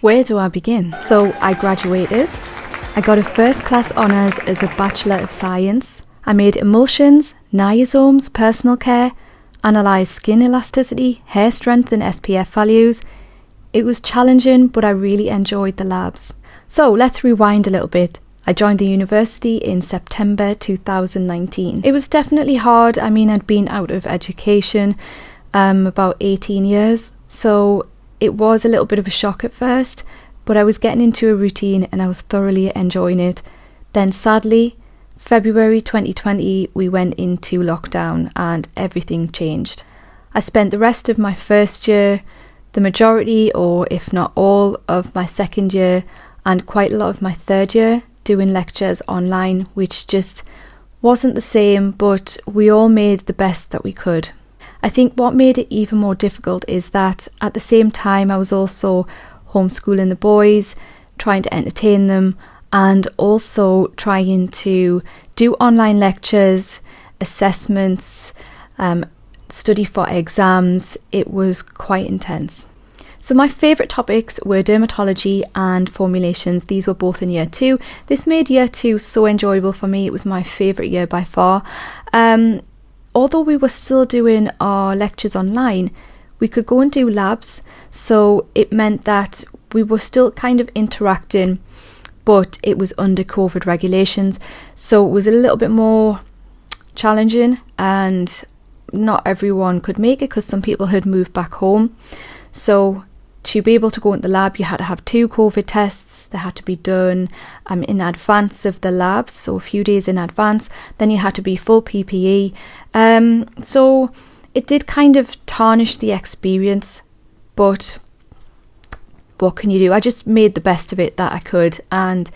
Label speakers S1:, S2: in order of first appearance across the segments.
S1: Where do I begin? So I graduated. I got a first class honours as a Bachelor of Science. I made emulsions, niasomes, personal care, analysed skin elasticity, hair strength and SPF values. It was challenging, but I really enjoyed the labs. So let's rewind a little bit. I joined the university in September 2019. It was definitely hard. I mean, I'd been out of education about 18 years, so it was a little bit of a shock at first, but I was getting into a routine and I was thoroughly enjoying it. Then sadly, February 2020, we went into lockdown and everything changed. I spent the rest of my first year, the majority, or if not all, of my second year and quite a lot of my third year doing lectures online, which just wasn't the same, but we all made the best that we could. I think what made it even more difficult is that at the same time I was also homeschooling the boys, trying to entertain them, and also trying to do online lectures, assessments, study for exams. It was quite intense. So my favourite topics were dermatology and formulations. These were both in year 2. This made year 2 so enjoyable for me. It was my favourite year by far. Although we were still doing our lectures online, we could go and do labs. So it meant that we were still kind of interacting, but it was under COVID regulations. So it was a little bit more challenging and not everyone could make it because some people had moved back home. So to be able to go into the lab, you had to have 2 COVID tests. They had to be done in advance of the labs, so a few days in advance. Then you had to be full PPE. So it did kind of tarnish the experience, but what can you do? I just made the best of it that I could, and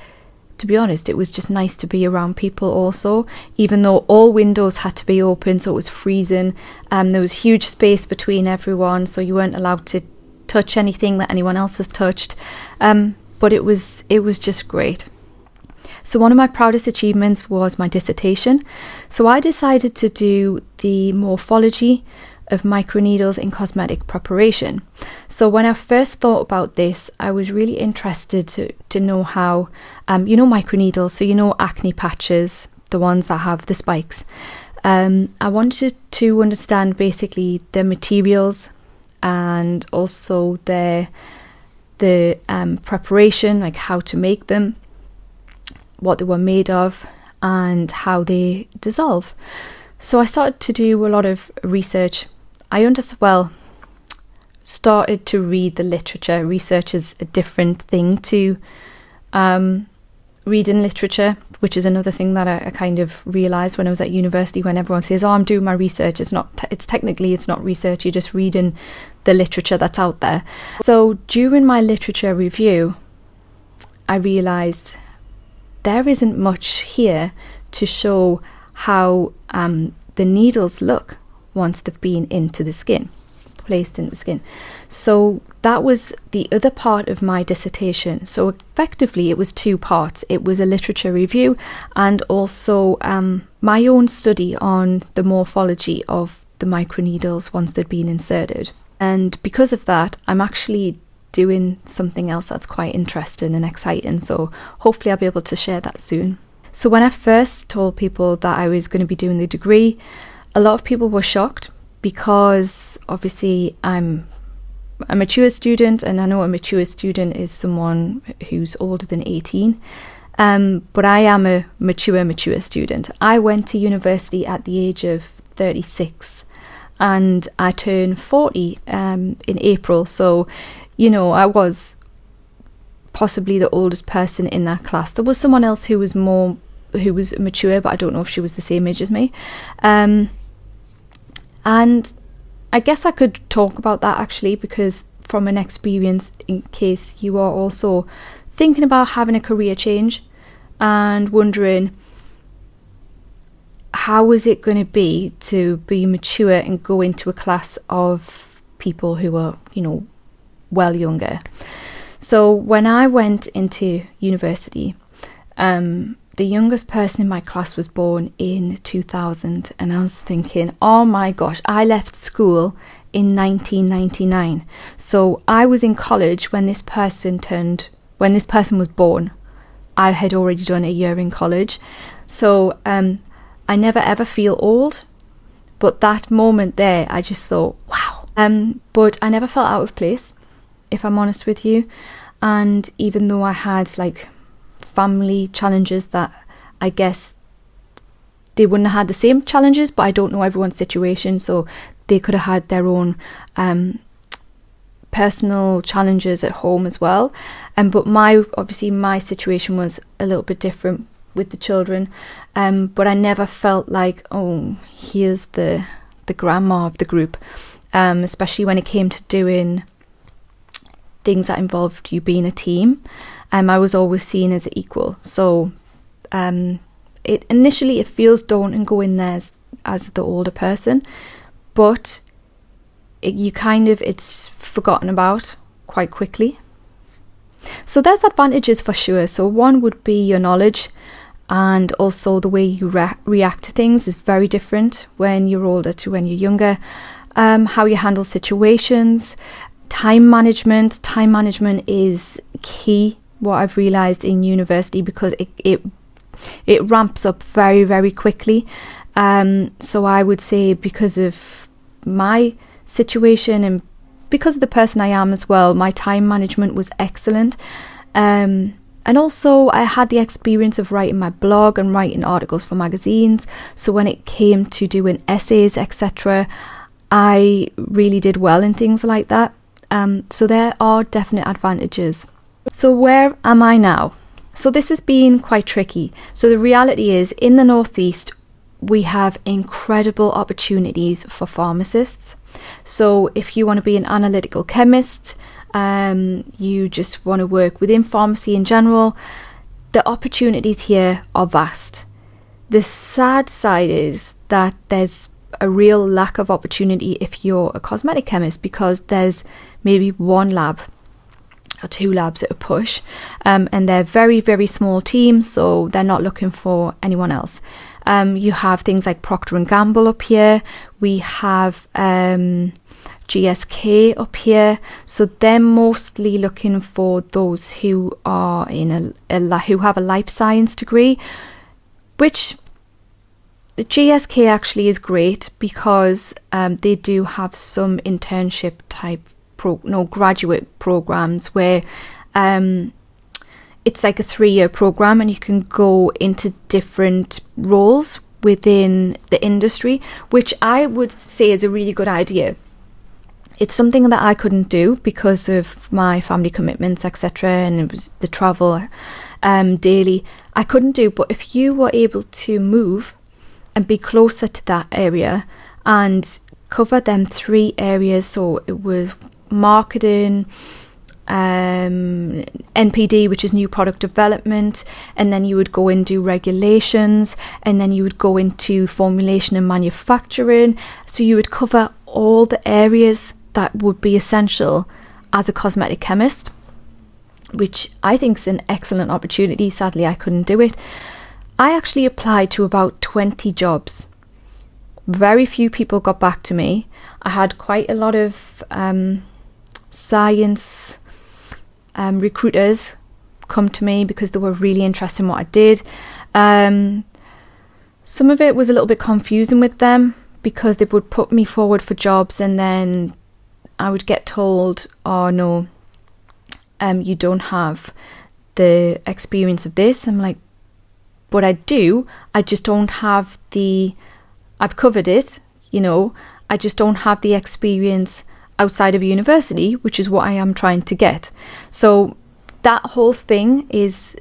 S1: to be honest, it was just nice to be around people also, even though all windows had to be open, so it was freezing. There was huge space between everyone, so you weren't allowed to touch anything that anyone else has touched. But it was just great. So one of my proudest achievements was my dissertation. So I decided to do the morphology of microneedles in cosmetic preparation. So when I first thought about this, I was really interested to know how, microneedles, so acne patches, the ones that have the spikes. I wanted to understand basically the materials and also the preparation, like how to make them, what they were made of, and how they dissolve. So I started to do a lot of research. I started to read the literature. Research is a different thing to reading literature, which is another thing that I kind of realised when I was at university, when everyone says, I'm doing my research. It's not research, you're just reading the literature that's out there. So during my literature review, I realised there isn't much here to show how the needles look once they've been placed in the skin. So that was the other part of my dissertation. So effectively it was 2 parts. It was a literature review and also my own study on the morphology of the microneedles once they'd been inserted. And because of that, I'm actually doing something else that's quite interesting and exciting. So hopefully I'll be able to share that soon. So when I first told people that I was going to be doing the degree, a lot of people were shocked because obviously I'm a mature student, and I know a mature student is someone who's older than 18, but I am a mature student. I went to university at the age of 36 and I turned 40 in April, so I was possibly the oldest person in that class. There was someone else who was mature, but I don't know if she was the same age as me. And I guess I could talk about that actually, because from an experience, in case you are also thinking about having a career change and wondering how is it going to be to be mature and go into a class of people who are, well younger. So when I went into university, the youngest person in my class was born in 2000, and I was thinking, oh my gosh, I left school in 1999. So I was in college when this person was born. I had already done a year in college. So I never ever feel old. But that moment there, I just thought, wow. But I never felt out of place, if I'm honest with you. And even though I had like family challenges that I guess they wouldn't have had the same challenges, but I don't know everyone's situation, so they could have had their own personal challenges at home as well. But my situation was a little bit different with the children. But I never felt like, oh, here's the grandma of the group, especially when it came to doing things that involved you being a team. I was always seen as an equal. So it feels daunting going there as the older person, but it's forgotten about quite quickly. So there's advantages for sure. So one would be your knowledge, and also the way you react to things is very different when you're older to when you're younger. How you handle situations, time management is key, what I've realised in university, because it ramps up very, very quickly. So I would say, because of my situation and because of the person I am as well, my time management was excellent. And also I had the experience of writing my blog and writing articles for magazines. So when it came to doing essays, etc., I really did well in things like that. So there are definite advantages. So where am I now? So this has been quite tricky. So the reality is, in the Northeast, we have incredible opportunities for pharmacists. So if you want to be an analytical chemist, you just want to work within pharmacy in general, the opportunities here are vast. The sad side is that there's a real lack of opportunity if you're a cosmetic chemist, because there's maybe one lab or two labs at a push, and they're very, very small teams, so they're not looking for anyone else. You have things like Procter & Gamble up here. We have GSK up here. So they're mostly looking for those who are who have a life science degree, which GSK actually is great, because they do have some internship type graduate programs where it's like a 3-year program, and you can go into different roles within the industry, which I would say is a really good idea. It's something that I couldn't do because of my family commitments, etc., and it was the travel daily. I couldn't do, but if you were able to move and be closer to that area and cover them 3 areas, so it was marketing, NPD, which is new product development, and then you would go and do regulations, and then you would go into formulation and manufacturing. So you would cover all the areas that would be essential as a cosmetic chemist, which I think is an excellent opportunity. Sadly, I couldn't do it. I actually applied to about 20 jobs. Very few people got back to me. I had quite a lot of science recruiters come to me because they were really interested in what I did. Some of it was a little bit confusing with them, because they would put me forward for jobs and then I would get told, oh no, you don't have the experience of this. I'm like, but I do. I just don't have I've covered it, I just don't have the experience outside of university, which is what I am trying to get. So that whole thing is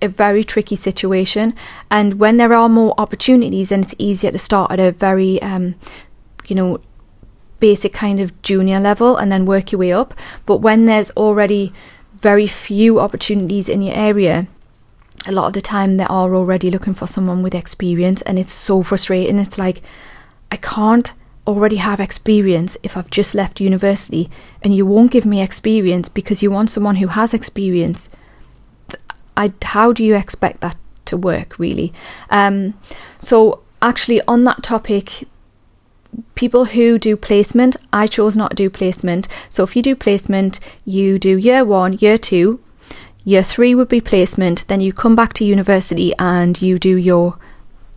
S1: a very tricky situation, and when there are more opportunities, then it's easier to start at a very basic kind of junior level and then work your way up. But when there's already very few opportunities in your area, a lot of the time they are already looking for someone with experience, and it's so frustrating. It's like, I can't already have experience if I've just left university, and you won't give me experience because you want someone who has experience. How do you expect that to work, really? So actually, on that topic, people who do placement, I chose not to do placement. So if you do placement, you do year 1, year 2, year 3 would be placement, then you come back to university and you do your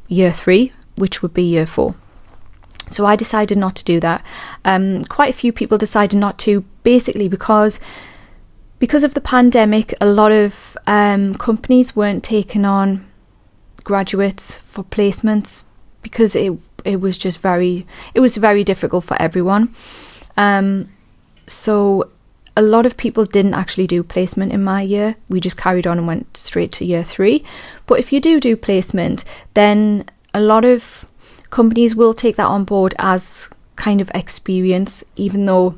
S1: year 3, which would be year 4. So I decided not to do that. Quite a few people decided not to, basically because of the pandemic. A lot of companies weren't taking on graduates for placements because it was just very difficult for everyone. So a lot of people didn't actually do placement in my year. We just carried on and went straight to year 3. But if you do placement, then a lot of companies will take that on board as kind of experience, even though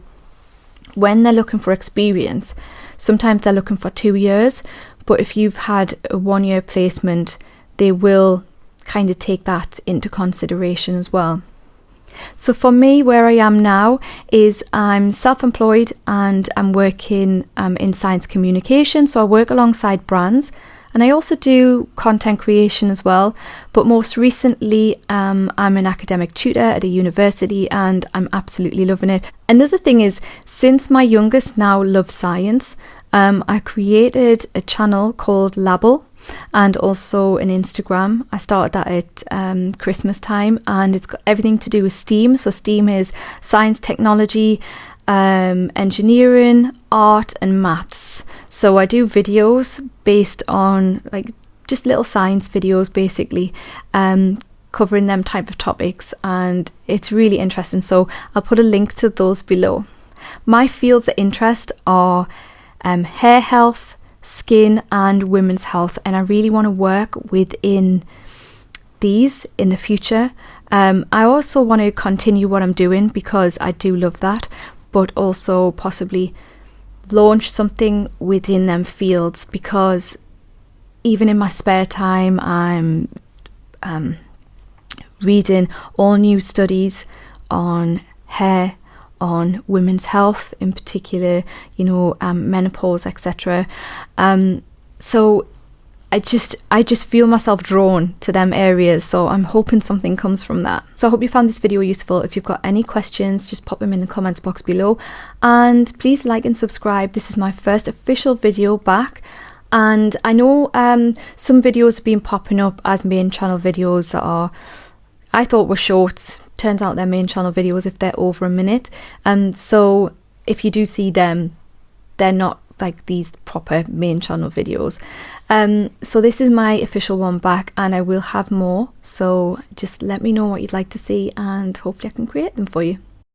S1: when they're looking for experience, sometimes they're looking for 2 years. But if you've had a 1-year placement, they will kind of take that into consideration as well. So for me, where I am now is I'm self-employed and I'm working in science communication. So I work alongside brands, and I also do content creation as well. But most recently, I'm an academic tutor at a university and I'm absolutely loving it. Another thing is, since my youngest now loves science, I created a channel called Label and also an Instagram. I started that at Christmas time, and it's got everything to do with STEAM. So STEAM is science, technology, engineering, art and maths. So I do videos based on like just little science videos, basically, covering them type of topics, and it's really interesting. So I'll put a link to those below. My fields of interest are hair health, skin and women's health, and I really want to work within these in the future. I also want to continue what I'm doing because I do love that, but also possibly launch something within them fields, because even in my spare time I'm reading all new studies on hair, on women's health in particular, menopause, etc. So I just feel myself drawn to them areas, so I'm hoping something comes from that. So I hope you found this video useful. If you've got any questions, just pop them in the comments box below, and please like and subscribe. This is my first official video back, and I know some videos have been popping up as main channel videos that I thought were short. Turns out they're main channel videos if they're over a minute. So if you do see them, they're not like these proper main channel videos. So this is my official one back, and I will have more. So just let me know what you'd like to see, and hopefully I can create them for you.